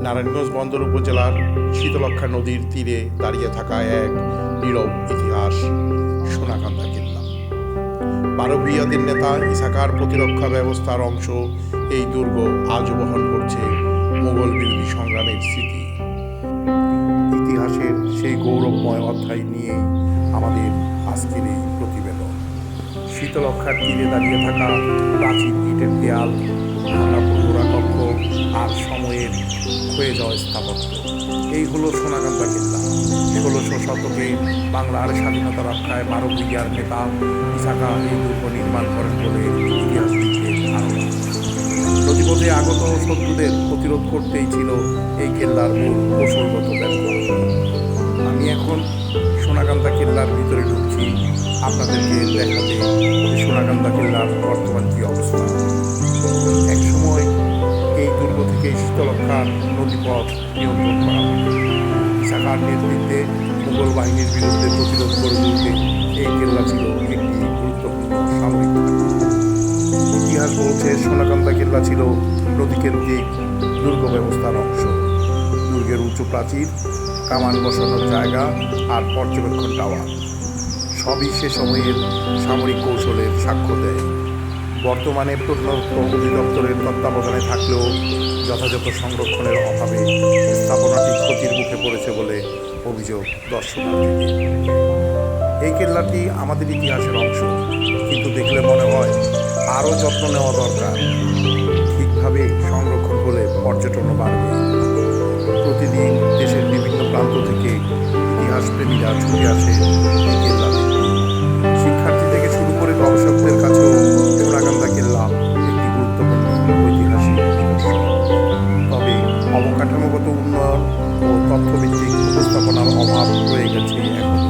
নারায়ণগঞ্জ বন্দর উপজেলার শীতলক্ষ্যা নদীর তীরে দাঁড়িয়ে থাকা এক নীরব ইতিহাস সোনাকান্দা কেল্লা। বারো-ভূঁইয়াদের নেতা ইসাকার প্রতিরক্ষা ব্যবস্থার অংশ এই দুর্গ আজও বহন করছে মোগল বিরোধী সংগ্রামের স্মৃতি। ইতিহাসের সেই গৌরবময় অধ্যায় নিয়েই আমাদের আজকের এই প্রতিবেদন। শীতলক্ষ্যার তীরে দাঁড়িয়ে থাকা প্রাচীন ইটের দেয়াল, ভাঙা প্রহরা কক্ষ আর সময়ের ক্ষয়ে যাওয়া স্থাপত্য, এই হলো সোনাকান্দা কেল্লা। 16শো শতকে বাংলার স্বাধীনতা রক্ষায় বারো-ভূঁইয়ার নেতা ইসাকা এই দুর্গ নির্মাণ করেন বলে ইতিহাস লিখে ধারণা। নদীপথে আগত শত্রুদের প্রতিরোধ করতেই ছিল এই কেল্লার মূল কৌশলগত ব্যবহার। আমি এখন সোনাকান্দা কেল্লার ভিতরে ঢুকছি আপনাদেরকে দেখাতে সোনাকান্দা কেল্লার বর্তমান কী অবস্থা। একসময় এই দুর্গ থেকে শীতলক্ষ্যার নদীপথ নিয়ন্ত্রণ করা হতো। ইসাকার নেতৃত্বে মুঘল বাহিনীর বিরুদ্ধে প্রতিরোধ গড়ে তুলতে এই কেল্লা ছিল একটি গুরুত্বপূর্ণ সামরিক ঘাঁটি। ইতিহাস বলছে সোনাকান্দা কেল্লা ছিল নদীকেন্দ্রিক দুর্গ ব্যবস্থার অংশ। দুর্গের উঁচু প্রাচীর, কামান বসানোর জায়গা আর পর্যবেক্ষণ টাওয়ার সবই সে সময়ের সামরিক কৌশলের সাক্ষ্য দেয়। বর্তমানে প্রত্নতত্ত্ব অধিদপ্তরের তত্ত্বাবধানে থাকলেও যথাযথ সংরক্ষণের অভাবে স্থাপনাটি ক্ষতির মুখে পড়েছে বলে অভিযোগ দর্শনার্থীদের। এই কেল্লাটি আমাদের ইতিহাসের অংশ, কিন্তু দেখলে মনে হয় আরও যত্ন নেওয়া দরকার। ঠিকভাবে সংরক্ষণ হলে পর্যটনও বাড়বে। প্রতিদিন দেশের বিভিন্ন প্রান্ত থেকে ইতিহাসপ্রেমীরা ছুটে আসে এই কেল্লাতে। শিক্ষার্থী থেকে শুরু করে গবেষকদের কাছেও সোনাকান্দা কেল্লা একটি গুরুত্বপূর্ণ ঐতিহাসিক নিদর্শন। তবে অবকাঠামোগত উন্নয়ন ও তথ্যভিত্তিক উপস্থাপনার অভাব রয়ে গেছে এখন।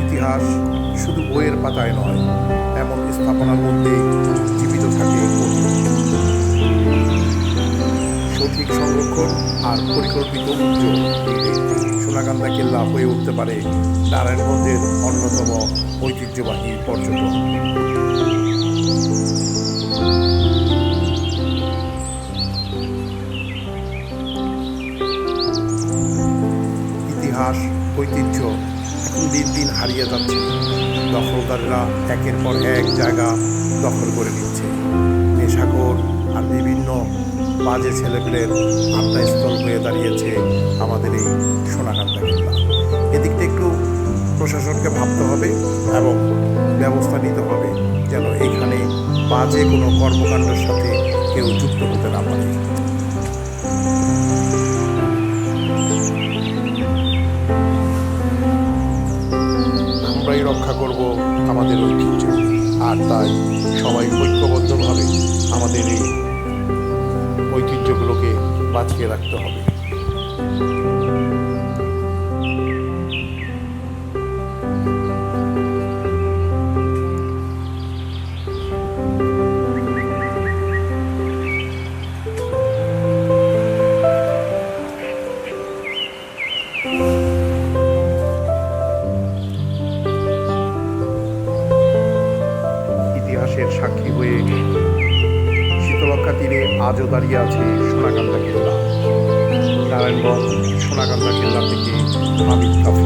ইতিহাস শুধু বইয়ের পাতায় নয়, এমন স্থাপনার মধ্যে জীবিত থাকে। সঠিক সংরক্ষণ আর পরিকল্পিত উদ্যোগ সোনাকান্দা কেল্লা হয়ে উঠতে পারে নারায়ণগঞ্জের অন্যতম ঐতিহ্যবাহী পর্যটন। ইতিহাস, ঐতিহ্য এখন দিন দিন হারিয়ে যাচ্ছে। দখলদাররা একের পর এক জায়গা দখল করে নিচ্ছে। নেশাখোর আর বিভিন্ন বাজে ছেলেপেলের আড্ডাস্থল হয়ে দাঁড়িয়েছে আমাদের এই সোনাকান্দা কেল্লা। এদিকটা একটু প্রশাসনকে ভাবতে হবে এবং ব্যবস্থা নিতে হবে যেন এখানে বাজে কোনো কর্মকাণ্ডের সাথে কেউ যুক্ত হতে না পারে। আমরাই রক্ষা করব আমাদের ঐতিহ্য, আর তাই সবাই ঐক্যবদ্ধভাবে আমাদের এই ঐতিহ্যগুলোকে বাঁচিয়ে রাখতে হবে। ইতিহাসের সাক্ষী হয়ে শীতলক্ষ্যা তীরে আজও দাঁড়িয়ে আছে সোনাকান্দা কেল্লা। নারায়ণগঞ্জ সোনাকান্দা কেল্লা থেকে হামিদ কাফি।